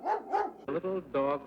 A little dog.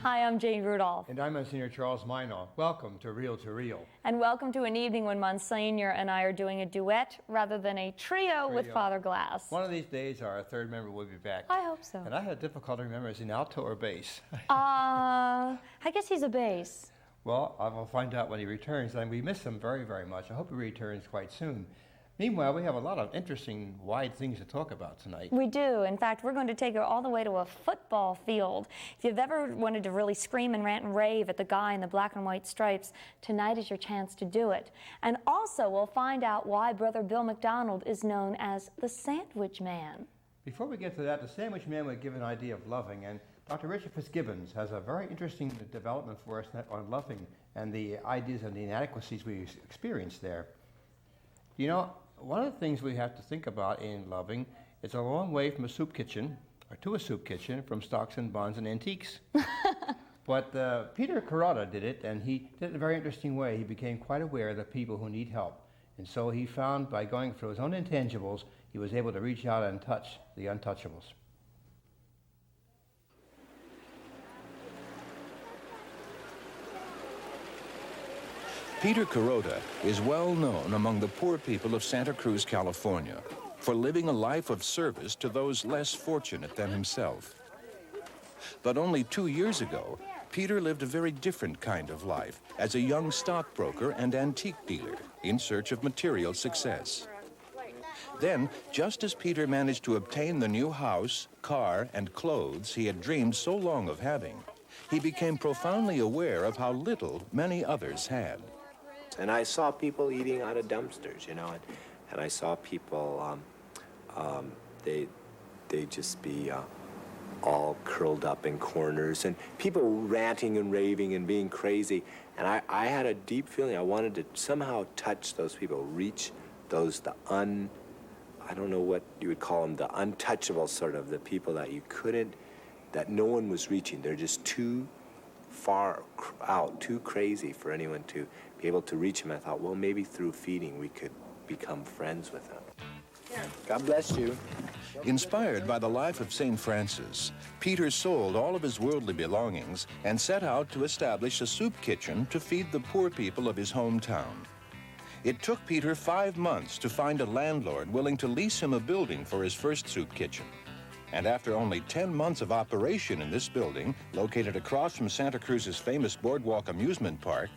Hi, I'm Jane Rudolph. And I'm Monsignor Charles Minor. Welcome to Reel to Reel. And welcome to an evening when Monsignor and I are doing a duet rather than a trio with Father Glass. One of these days, our third member will be back. I hope so. And I had difficulty remembering, is he an alto or bass? I guess he's a bass. Well, I will find out when he returns, and we miss him very, very much. I hope he returns quite soon. Meanwhile, we have a lot of interesting, wide things to talk about tonight. We do. In fact, we're going to take it all the way to a football field. If you've ever wanted to really scream and rant and rave at the guy in the black and white stripes, tonight is your chance to do it. And also, we'll find out why Brother Bill McDonald is known as the Sandwich Man. Before we get to that, the Sandwich Man would give an idea of loving, and Dr. Richard Fitzgibbons has a very interesting development for us on loving and the ideas and the inadequacies we experience there. You know, one of the things we have to think about in loving is a long way from a soup kitchen, or to a soup kitchen, from stocks and bonds and antiques. But Peter Carota did it, and he did it in a very interesting way. He became quite aware of the people who need help. And so he found, by going through his own intangibles, he was able to reach out and touch the untouchables. Peter Carota is well known among the poor people of Santa Cruz, California, for living a life of service to those less fortunate than himself. But only 2 years ago, Peter lived a very different kind of life as a young stockbroker and antique dealer in search of material success. Then, just as Peter managed to obtain the new house, car, and clothes he had dreamed so long of having, he became profoundly aware of how little many others had. And I saw people eating out of dumpsters, you know, and I saw people, they just be all curled up in corners, and people ranting and raving and being crazy. And I had a deep feeling I wanted to somehow touch those people, reach those, I don't know what you would call them, the untouchable sort of, the people that you couldn't, that no one was reaching. They're just too far out, too crazy for anyone to be able to reach them. I thought, well, maybe through feeding we could become friends with them. God bless you. Inspired by the life of St. Francis, Peter sold all of his worldly belongings and set out to establish a soup kitchen to feed the poor people of his hometown. It took Peter 5 months to find a landlord willing to lease him a building for his first soup kitchen. And after only 10 months of operation in this building, located across from Santa Cruz's famous Boardwalk amusement park,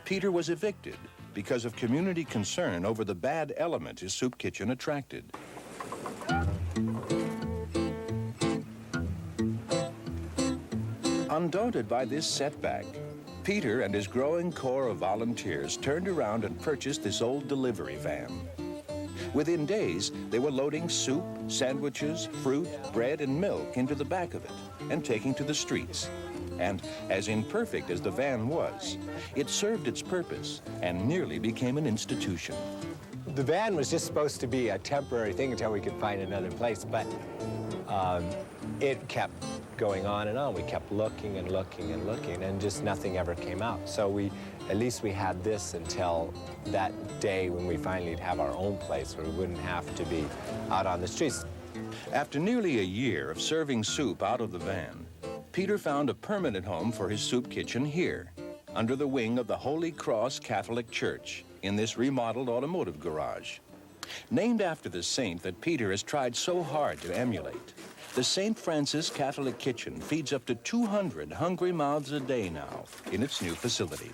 Peter was evicted because of community concern over the bad element his soup kitchen attracted. Undaunted by this setback, Peter and his growing corps of volunteers turned around and purchased this old delivery van. Within days, they were loading soup, sandwiches, fruit, bread, and milk into the back of it and taking to the streets. And as imperfect as the van was, it served its purpose and nearly became an institution. The van was just supposed to be a temporary thing until we could find another place, but it kept going on and on. We kept looking and looking and looking, and just nothing ever came out. So at least we had this until that day when we finally have our own place where we wouldn't have to be out on the streets. After nearly a year of serving soup out of the van, Peter found a permanent home for his soup kitchen here, under the wing of the Holy Cross Catholic Church, in this remodeled automotive garage. Named after the saint that Peter has tried so hard to emulate, the St. Francis Catholic Kitchen feeds up to 200 hungry mouths a day now in its new facility.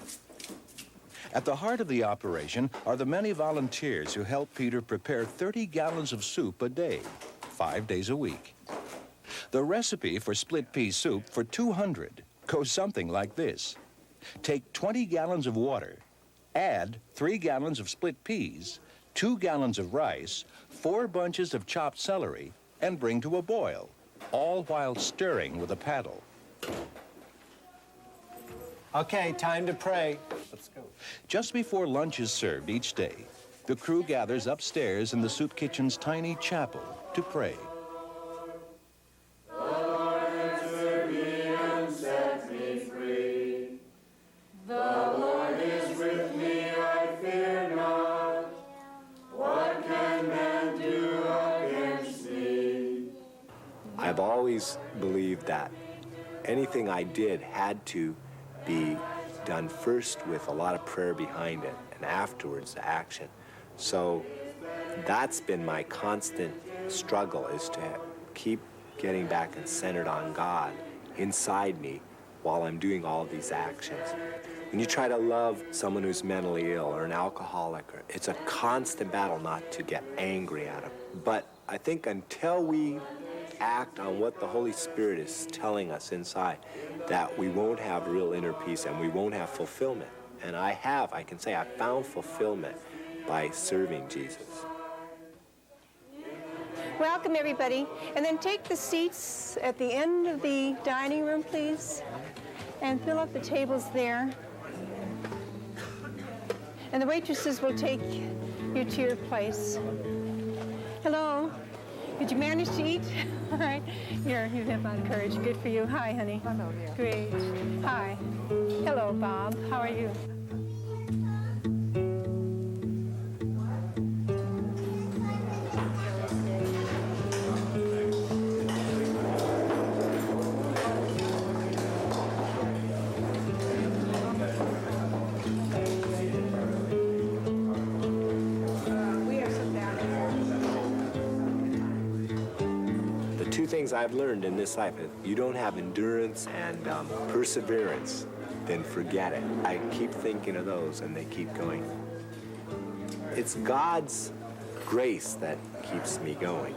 At the heart of the operation are the many volunteers who help Peter prepare 30 gallons of soup a day, 5 days a week. The recipe for split pea soup for 200 goes something like this. Take 20 gallons of water, add 3 gallons of split peas, 2 gallons of rice, 4 bunches of chopped celery, and bring to a boil, all while stirring with a paddle. Okay, time to pray. Let's go. Just before lunch is served each day, the crew gathers upstairs in the soup kitchen's tiny chapel to pray. I've always believed that anything I did had to be done first with a lot of prayer behind it and afterwards the action. So that's been my constant struggle, is to keep getting back and centered on God inside me while I'm doing all of these actions. When you try to love someone who's mentally ill or an alcoholic, it's a constant battle not to get angry at them. But I think until we act on what the Holy Spirit is telling us inside, that we won't have real inner peace and we won't have fulfillment. And I can say I found fulfillment by serving Jesus. Welcome, everybody. And then take the seats at the end of the dining room, please, and fill up the tables there. And the waitresses will take you to your place. Hello. Did you manage to eat? All right. You have a lot of courage. Good for you. Hi, honey. Hello, dear. Great. Hi. Hello, Bob. How are you? Things I've learned in this life, if you don't have endurance and perseverance, then forget it. I keep thinking of those and they keep going. It's God's grace that keeps me going,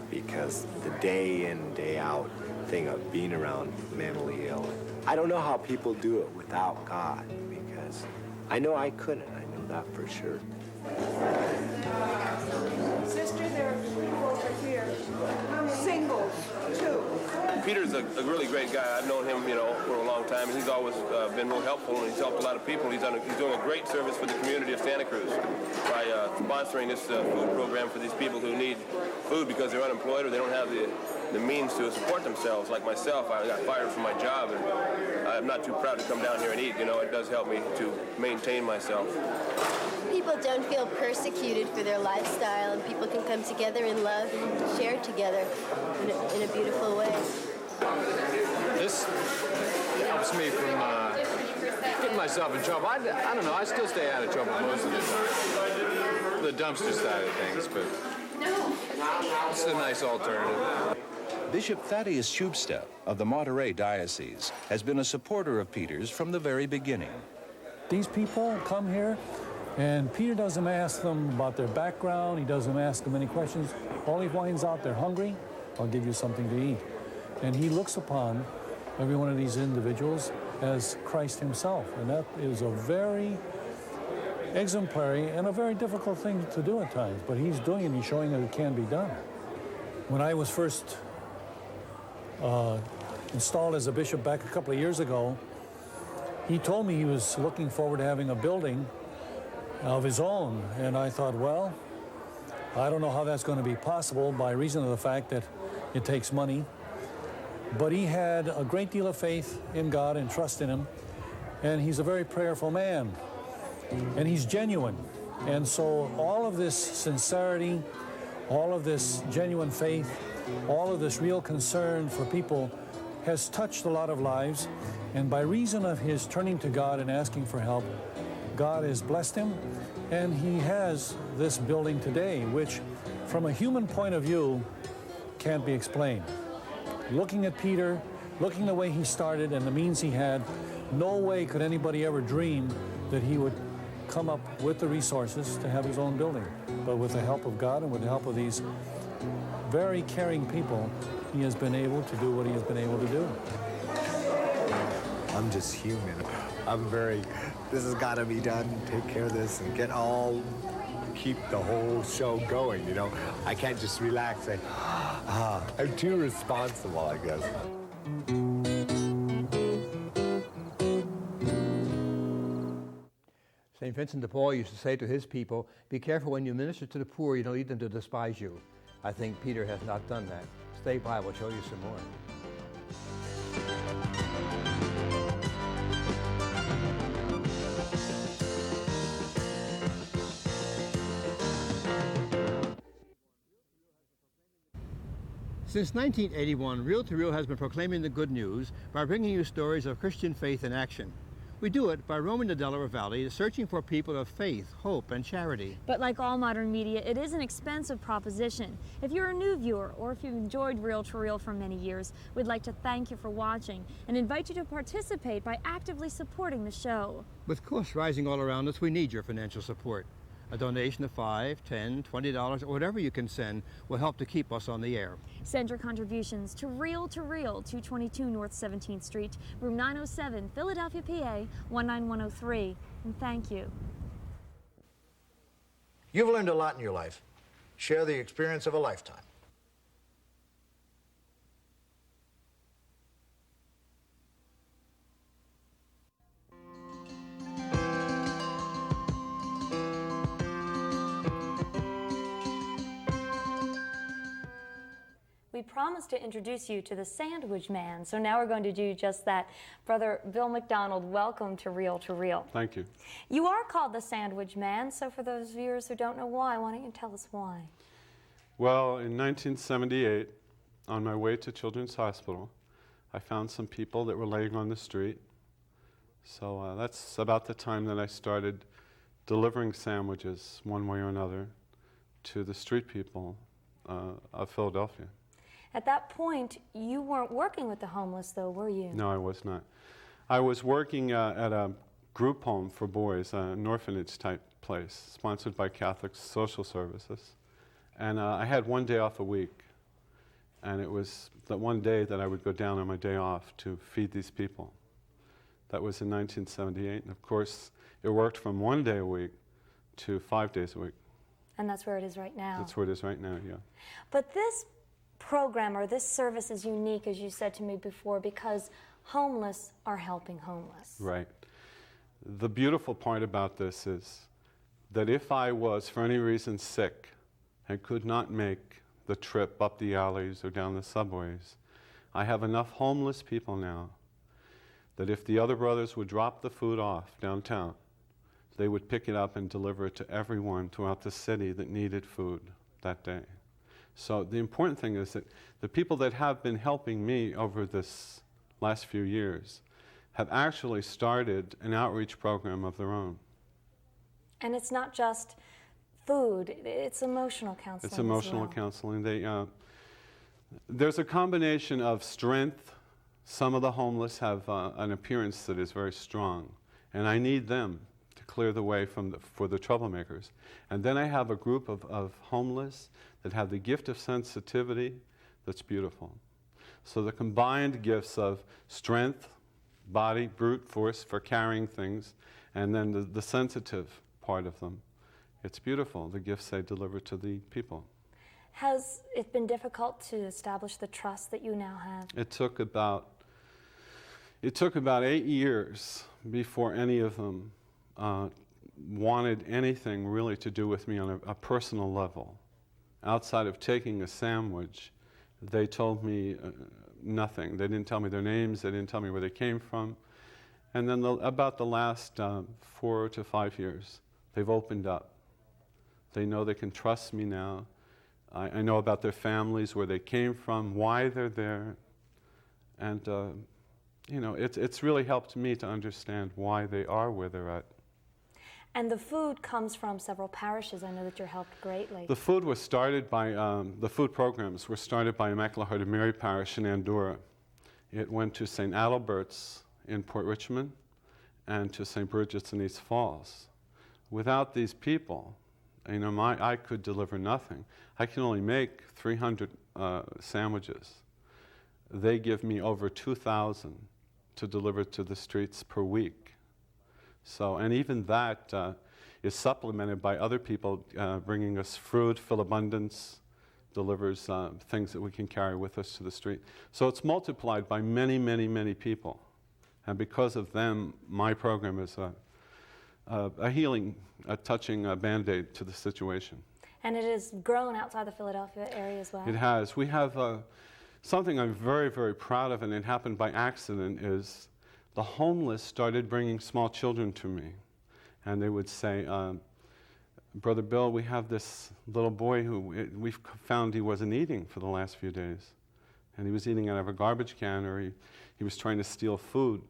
because the day in, day out thing of being around mentally ill. I don't know how people do it without God, because I know I couldn't. I know that for sure. Sister, there are people over here. Singles, too. Peter's a really great guy. I've known him, for a long time. He's always been real helpful, and he's helped a lot of people. He's doing a great service for the community of Santa Cruz by sponsoring this food program for these people who need food because they're unemployed or they don't have the means to support themselves. Like myself, I got fired from my job, and I'm not too proud to come down here and eat. It does help me to maintain myself. People don't feel persecuted for their lifestyle, and people can come together in love and share together in a beautiful way. This helps me from getting myself in trouble. I don't know, I still stay out of trouble most of the time. The dumpster side of things, but it's a nice alternative. Bishop Thaddeus Schubstadt of the Monterey Diocese has been a supporter of Peter's from the very beginning. These people come here, and Peter doesn't ask them about their background. He doesn't ask them any questions. All he finds out, they're hungry, I'll give you something to eat. And he looks upon every one of these individuals as Christ himself. And that is a very exemplary and a very difficult thing to do at times. But he's doing it, he's showing that it can be done. When I was first installed as a bishop back a couple of years ago, he told me he was looking forward to having a building of his own. And I thought, well, I don't know how that's going to be possible by reason of the fact that it takes money. But he had a great deal of faith in God and trust in him. And he's a very prayerful man. And he's genuine. And so all of this sincerity, all of this genuine faith, all of this real concern for people has touched a lot of lives. And by reason of his turning to God and asking for help, God has blessed him, and he has this building today, which from a human point of view can't be explained. Looking at Peter, looking the way he started and the means he had, no way could anybody ever dream that he would come up with the resources to have his own building. But with the help of God and with the help of these very caring people, he has been able to do what he has been able to do. I'm just human. This has got to be done, take care of this, and get all keep the whole show going, you know. I can't just relax and, I'm too responsible, I guess. St. Vincent de Paul used to say to his people, be careful when you minister to the poor, you don't lead them to despise you. I think Peter has not done that. Stay by, we'll show you some more. Since 1981, Reel to Reel has been proclaiming the good news by bringing you stories of Christian faith in action. We do it by roaming the Delaware Valley, searching for people of faith, hope, and charity. But like all modern media, it is an expensive proposition. If you're a new viewer, or if you've enjoyed Reel to Reel for many years, we'd like to thank you for watching and invite you to participate by actively supporting the show. With costs rising all around us, we need your financial support. A donation of $5, $10, $20, or whatever you can send will help to keep us on the air. Send your contributions to Reel, 222 North 17th Street, room 907, Philadelphia, PA 19103. And thank you. You've learned a lot in your life. Share the experience of a lifetime. We promised to introduce you to the Sandwich Man, so now we're going to do just that. Brother Bill McDonald, welcome to Reel to Reel. Thank you. You are called the Sandwich Man, so for those viewers who don't know why don't you tell us why? Well, in 1978, on my way to Children's Hospital, I found some people that were laying on the street. So that's about the time that I started delivering sandwiches, one way or another, to the street people of Philadelphia. At that point, you weren't working with the homeless, though, were you? No, I was not. I was working at a group home for boys, an orphanage-type place, sponsored by Catholic Social Services. And I had one day off a week. And it was the one day that I would go down on my day off to feed these people. That was in 1978. And of course, it worked from 1 day a week to 5 days a week. And that's where it is right now. That's where it is right now, yeah. But this program or this service is unique, as you said to me before, because homeless are helping homeless. Right. The beautiful part about this is that if I was, for any reason, sick and could not make the trip up the alleys or down the subways, I have enough homeless people now that if the other brothers would drop the food off downtown, they would pick it up and deliver it to everyone throughout the city that needed food that day. So the important thing is that the people that have been helping me over this last few years have actually started an outreach program of their own. And it's not just food, it's emotional counseling. It's emotional counseling. There's a combination of strength. Some of the homeless have an appearance that is very strong, and I need them to clear the way for the troublemakers. And then I have a group of homeless that have the gift of sensitivity that's beautiful. So the combined gifts of strength, body, brute force for carrying things, and then the sensitive part of them. It's beautiful, the gifts they deliver to the people. Has it been difficult to establish the trust that you now have? It took about 8 years before any of them wanted anything really to do with me on a personal level. Outside of taking a sandwich, they told me nothing. They didn't tell me their names, they didn't tell me where they came from. And then about the last 4 to 5 years, they've opened up. They know they can trust me now. I know about their families, where they came from, why they're there. And it's really helped me to understand why they are where they're at. And the food comes from several parishes. I know that you're helped greatly. The food was started by, the food programs were started by Immaculate Heart of Mary Parish in Andorra. It went to St. Adalbert's in Port Richmond and to St. Bridget's in East Falls. Without these people, I could deliver nothing. I can only make 300 sandwiches. They give me over 2,000 to deliver to the streets per week. So, and even that, is supplemented by other people bringing us fruit. Philabundance delivers things that we can carry with us to the street. So it's multiplied by many, many, many people. And because of them, my program is a healing, a touching Band-Aid to the situation. And it has grown outside the Philadelphia area as well. It has. We have something I'm very, very proud of, and it happened by accident, is the homeless started bringing small children to me. And they would say, Brother Bill, we have this little boy who we've found he wasn't eating for the last few days. And he was eating out of a garbage can, or he was trying to steal food.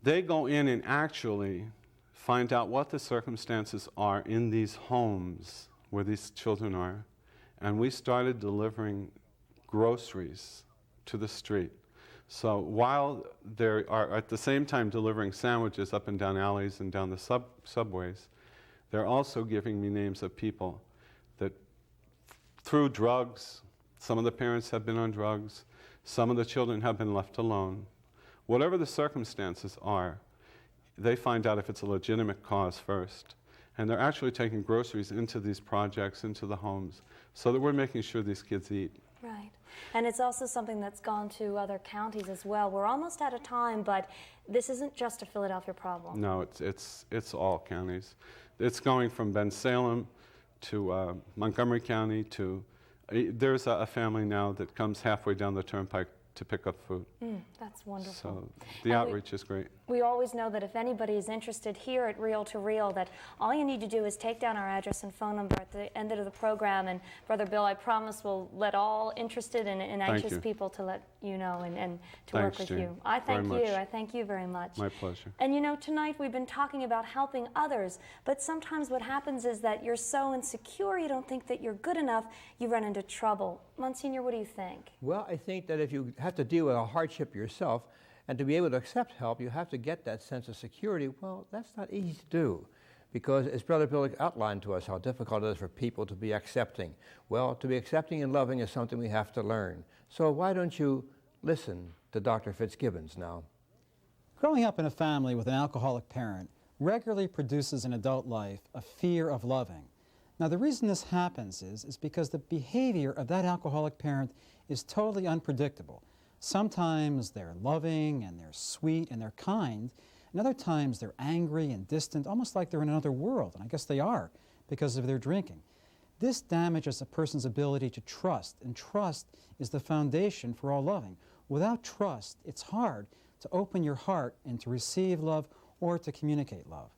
They go in and actually find out what the circumstances are in these homes where these children are. And we started delivering groceries to the street. So while they are at the same time delivering sandwiches up and down alleys and down the subways, they're also giving me names of people that through drugs, some of the parents have been on drugs, some of the children have been left alone. Whatever the circumstances are, they find out if it's a legitimate cause first. And they're actually taking groceries into these projects, into the homes, so that we're making sure these kids eat. Right. And it's also something that's gone to other counties as well. We're almost out of time, but this isn't just a Philadelphia problem. No, it's all counties. It's going from Bensalem to Montgomery County to, there's a family now that comes halfway down the turnpike to pick up food. That's wonderful. So the outreach is great. We always know that if anybody is interested here at Reel to Reel, that all you need to do is take down our address and phone number at the end of the program. And Brother Bill, I promise we'll let all interested and anxious people to let you know and to work with you. I thank you. I thank you very much. My pleasure. And you know, tonight we've been talking about helping others, but sometimes what happens is that you're so insecure you don't think that you're good enough, you run into trouble. Monsignor, what do you think? Well, I think that if you have to deal with a hardship yourself, and to be able to accept help, you have to get that sense of security. Well, that's not easy to do, because as Brother Bill outlined to us how difficult it is for people to be accepting. Well, to be accepting and loving is something we have to learn. So why don't you listen to Dr. Fitzgibbons now? Growing up in a family with an alcoholic parent regularly produces in adult life a fear of loving. Now, the reason this happens is because the behavior of that alcoholic parent is totally unpredictable. Sometimes they're loving and they're sweet and they're kind, and other times they're angry and distant, almost like they're in another world, and I guess they are because of their drinking. This damages a person's ability to trust, and trust is the foundation for all loving. Without trust, it's hard to open your heart and to receive love or to communicate love.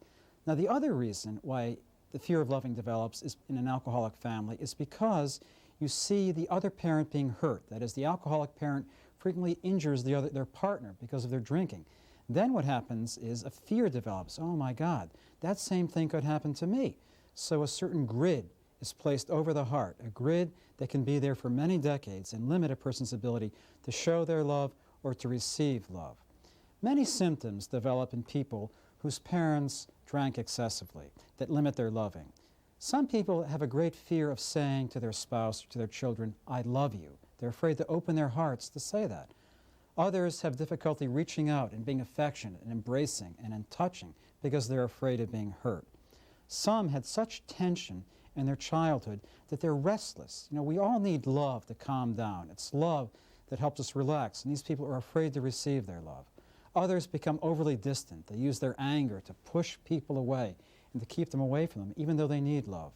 Now, the other reason why the fear of loving develops in an alcoholic family is because you see the other parent being hurt. That is, the alcoholic parent frequently injures their partner because of their drinking. Then what happens is a fear develops. Oh my God, that same thing could happen to me. So a certain grid is placed over the heart, a grid that can be there for many decades and limit a person's ability to show their love or to receive love. Many symptoms develop in people whose parents drank excessively that limit their loving. Some people have a great fear of saying to their spouse or to their children, I love you. They're afraid to open their hearts to say that. Others have difficulty reaching out and being affectionate and embracing and in touching because they're afraid of being hurt. Some had such tension in their childhood that they're restless. You know, we all need love to calm down. It's love that helps us relax, and these people are afraid to receive their love. Others become overly distant. They use their anger to push people away and to keep them away from them, even though they need love.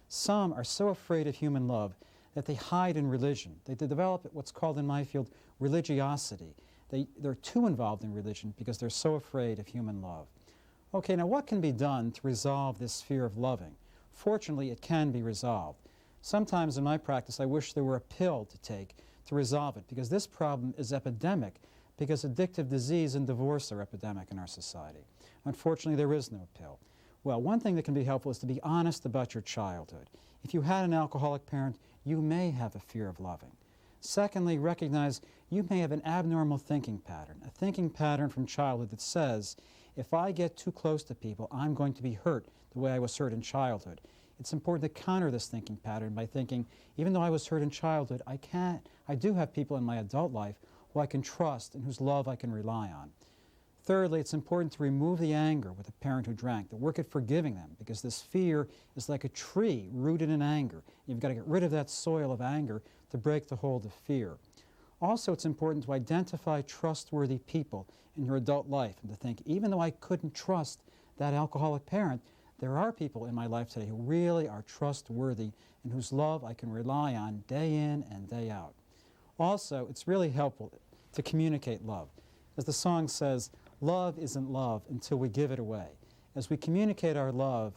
Some are so afraid of human love that they hide in religion. They develop what's called in my field religiosity. They're too involved in religion because they're so afraid of human love. Okay, now what can be done to resolve this fear of loving? Fortunately, it can be resolved. Sometimes in my practice, I wish there were a pill to take to resolve it, because this problem is epidemic, because addictive disease and divorce are epidemic in our society. Unfortunately, there is no pill. Well, one thing that can be helpful is to be honest about your childhood. If you had an alcoholic parent, you may have a fear of loving. Secondly, recognize you may have an abnormal thinking pattern, a thinking pattern from childhood that says, if I get too close to people, I'm going to be hurt the way I was hurt in childhood. It's important to counter this thinking pattern by thinking, even though I was hurt in childhood, I do have people in my adult life who I can trust and whose love I can rely on. Thirdly, it's important to remove the anger with a parent who drank, to work at forgiving them, because this fear is like a tree rooted in anger. You've got to get rid of that soil of anger to break the hold of fear. Also, it's important to identify trustworthy people in your adult life and to think, even though I couldn't trust that alcoholic parent, there are people in my life today who really are trustworthy and whose love I can rely on day in and day out. Also, it's really helpful to communicate love. As the song says, love isn't love until we give it away. As we communicate our love,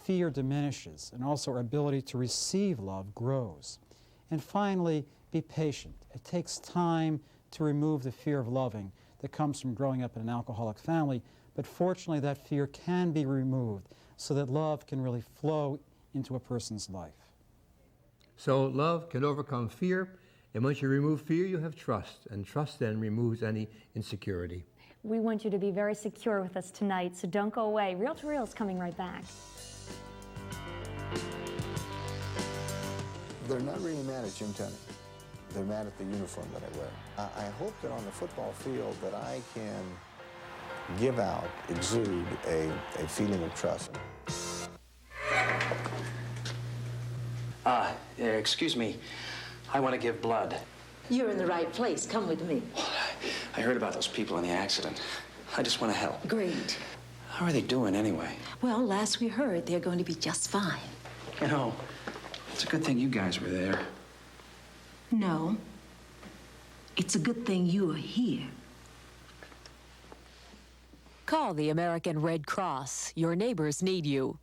fear diminishes, and also our ability to receive love grows. And finally, be patient. It takes time to remove the fear of loving that comes from growing up in an alcoholic family, but fortunately that fear can be removed so that love can really flow into a person's life. So love can overcome fear, and once you remove fear, you have trust, and trust then removes any insecurity. We want you to be very secure with us tonight, so don't go away. Reel to Reel is coming right back. They're not really mad at Jim Tenney. They're mad at the uniform that I wear. I hope that on the football field that I can give out, exude a feeling of trust. Excuse me. I want to give blood. You're in the right place. Come with me. I heard about those people in the accident. I just want to help. Great. How are they doing anyway? Well, last we heard, they're going to be just fine. You know, it's a good thing you guys were there. No. It's a good thing you are here. Call the American Red Cross. Your neighbors need you.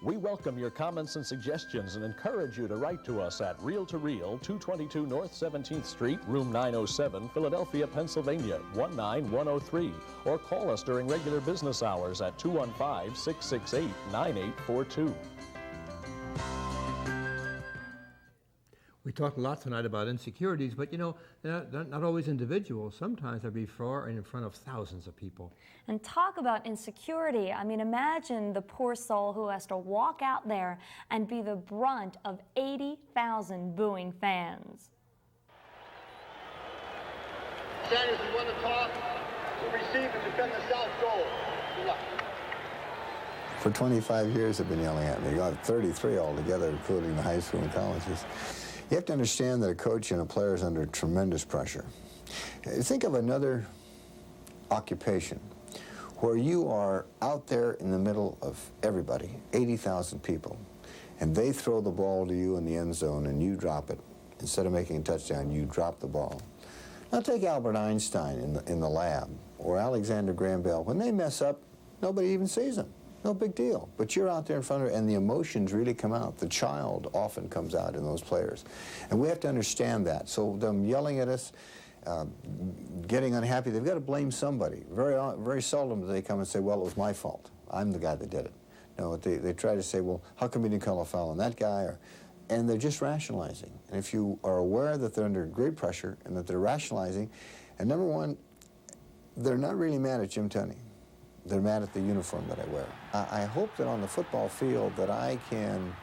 We welcome your comments and suggestions and encourage you to write to us at Reel to Reel, 222 North 17th Street, Room 907, Philadelphia, Pennsylvania, 19103, or call us during regular business hours at 215-668-9842. We talked a lot tonight about insecurities, but you know, they're not always individuals. Sometimes they're before and in front of thousands of people. And talk about insecurity. I mean, imagine the poor soul who has to walk out there and be the brunt of 80,000 booing fans. Sanders has won the toss to receive and defend the South goal. Good luck. For 25 years they've been yelling at me. Got 33 altogether, including the high school and colleges. You have to understand that a coach and a player is under tremendous pressure. Think of another occupation where you are out there in the middle of everybody, 80,000 people, and they throw the ball to you in the end zone and you drop it. Instead of making a touchdown, you drop the ball. Now take Albert Einstein in the lab, or Alexander Graham Bell. When they mess up, nobody even sees them. No big deal. But you're out there in front of it, and the emotions really come out. The child often comes out in those players. And we have to understand that. So them yelling at us, getting unhappy, they've got to blame somebody. Very seldom do they come and say, well, it was my fault. I'm the guy that did it. No, they try to say, well, how come you didn't call a foul on that guy? And they're just rationalizing. And if you are aware that they're under great pressure and that they're rationalizing, and number one, they're not really mad at Jim Tenney. They're mad at the uniform that I wear. I hope that on the football field that I can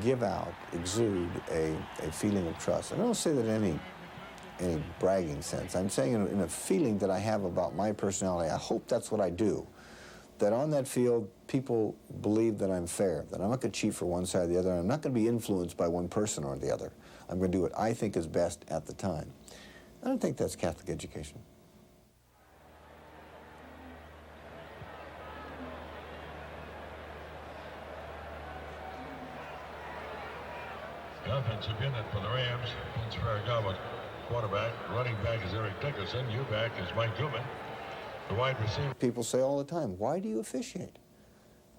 give out, exude a feeling of trust. I don't say that in any bragging sense. I'm saying in a feeling that I have about my personality. I hope that's what I do. That on that field, people believe that I'm fair, that I'm not going to cheat for one side or the other, and I'm not going to be influenced by one person or the other. I'm going to do what I think is best at the time. I don't think that's Catholic education. The offensive unit for the Rams, Vince Ferragamo, quarterback. Running back is Eric Dickerson. U-back is Mike Newman. The wide receiver. People say all the time, why do you officiate?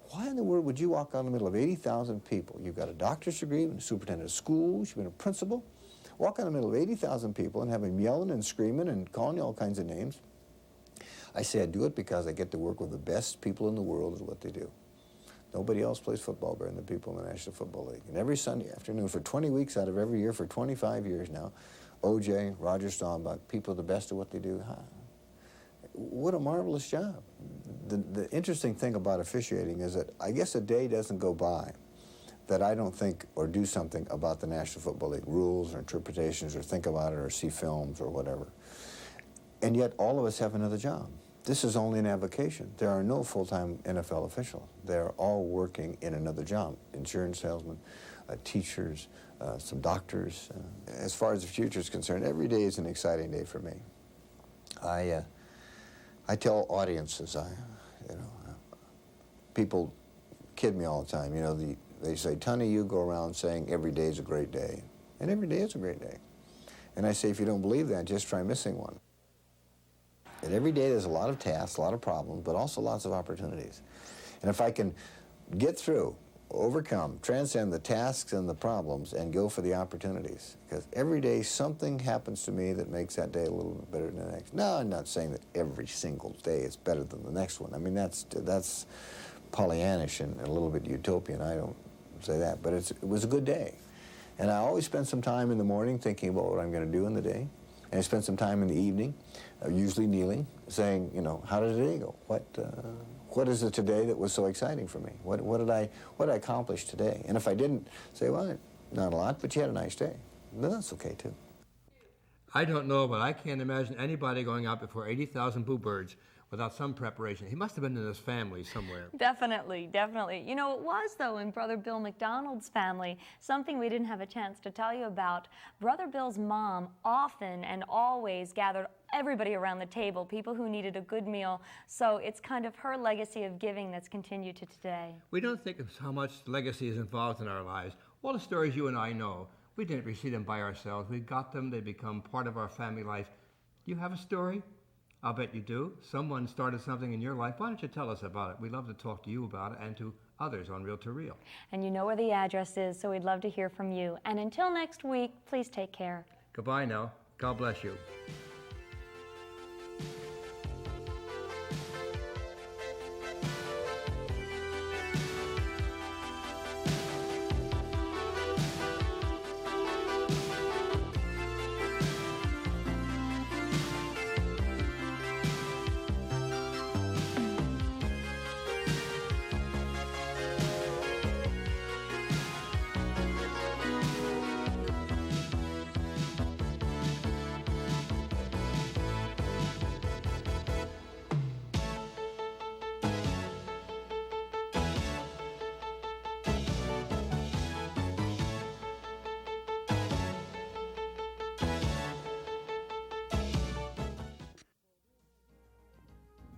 Why in the world would you walk out in the middle of 80,000 people? You've got a doctor's degree, you've been a superintendent of schools, you've been a principal. Walk out in the middle of 80,000 people and have them yelling and screaming and calling you all kinds of names. I say I do it because I get to work with the best people in the world at what they do. Nobody else plays football better than the people in the National Football League. And every Sunday afternoon for 20 weeks out of every year for 25 years now, O.J., Roger Staubach, people are the best at what they do. What a marvelous job. The interesting thing about officiating is that I guess a day doesn't go by that I don't think or do something about the National Football League rules or interpretations or think about it or see films or whatever. And yet all of us have another job. This is only an avocation. There are no full-time NFL officials. They're all working in another job. Insurance salesmen, teachers, some doctors. As far as the future is concerned, every day is an exciting day for me. I tell audiences, people kid me all the time. They say, Tunney, you go around saying every day is a great day. And every day is a great day. And I say, if you don't believe that, just try missing one. And every day there's a lot of tasks, a lot of problems, but also lots of opportunities. And if I can get through, overcome, transcend the tasks and the problems and go for the opportunities, because every day something happens to me that makes that day a little bit better than the next. No, I'm not saying that every single day is better than the next one. I mean, that's Pollyannish and a little bit utopian. I don't say that, but it was a good day. And I always spend some time in the morning thinking about what I'm going to do in the day. And I spend some time in the evening, usually kneeling, saying, how did the day go? What is it today that was so exciting for me? What did I accomplish today? And if I didn't, say, well, not a lot, but you had a nice day. Then that's okay, too. I don't know, but I can't imagine anybody going out before 80,000 bluebirds without some preparation. He must have been in his family somewhere. Definitely, definitely. It was, though, in Brother Bill McDonald's family, something we didn't have a chance to tell you about. Brother Bill's mom often and always gathered everybody around the table, people who needed a good meal. So it's kind of her legacy of giving that's continued to today. We don't think of how much legacy is involved in our lives. All the stories you and I know, we didn't receive them by ourselves. We got them. They become part of our family life. Do you have a story? I'll bet you do. Someone started something in your life. Why don't you tell us about it? We'd love to talk to you about it and to others on Reel to Reel. And you know where the address is, so we'd love to hear from you. And until next week, please take care. Goodbye now. God bless you.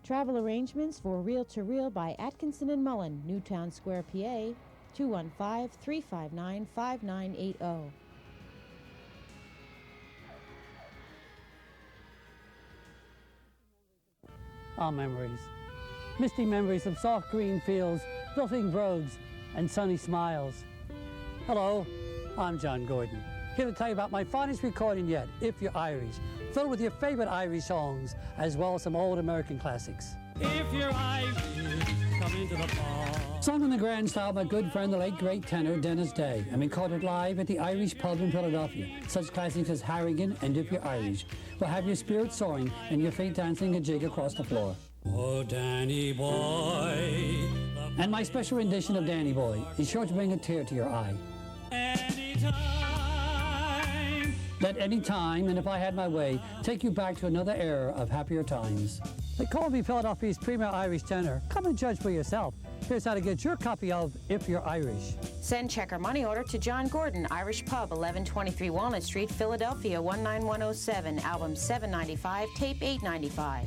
Travel arrangements for Reel to Reel by Atkinson and Mullen, Newtown Square, PA, 215-359-5980. Our memories. Misty memories of soft green fields, fluffing brogues, and sunny smiles. Hello, I'm John Gordon, here to tell you about my finest recording yet, If You're Irish, filled with your favorite Irish songs, as well as some old American classics. If you're Irish, come into the bar. Sung in the grand style by good friend, the late great tenor Dennis Day, and recorded live at the Irish Pub in Philadelphia. Such classics as Harrigan and If You're Irish will have your spirit soaring and your feet dancing a jig across the floor. Oh, Danny Boy. And my special rendition of Danny Boy is sure to bring a tear to your eye. Let any time, and if I had my way, take you back to another era of happier times. They call me Philadelphia's premier Irish tenor. Come and judge for yourself. Here's how to get your copy of If You're Irish. Send check or money order to John Gordon, Irish Pub, 1123 Walnut Street, Philadelphia, 19107, album 795, tape 895.